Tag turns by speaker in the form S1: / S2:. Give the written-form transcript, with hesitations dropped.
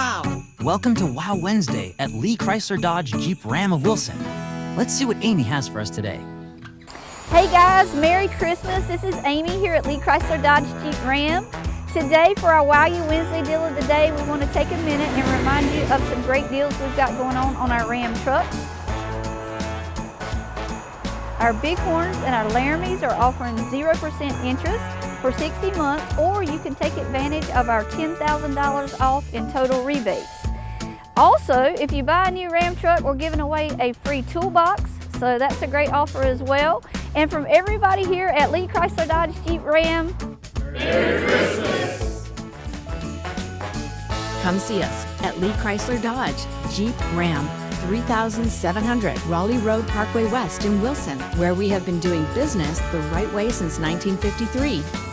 S1: Wow! Welcome to Wow Wednesday at Lee Chrysler Dodge Jeep Ram of Wilson. Let's see what Amy has for us today.
S2: Hey guys, Merry Christmas. This is Amy here at Lee Chrysler Dodge Jeep Ram. Today for our Wow You Wednesday deal of the day, we want to take a minute and remind you of some great deals we've got going on our Ram trucks. Our Bighorns and our Laramies are offering 0% interest for 60 months, or you can take advantage of our $10,000 off in total rebates. Also, if you buy a new Ram truck, we're giving away a free toolbox, so that's a great offer as well. And from everybody here at Lee Chrysler Dodge Jeep Ram,
S3: Merry Christmas!
S4: Come see us at Lee Chrysler Dodge Jeep Ram, 3700 Raleigh Road Parkway West in Wilson, where we have been doing business the right way since 1953.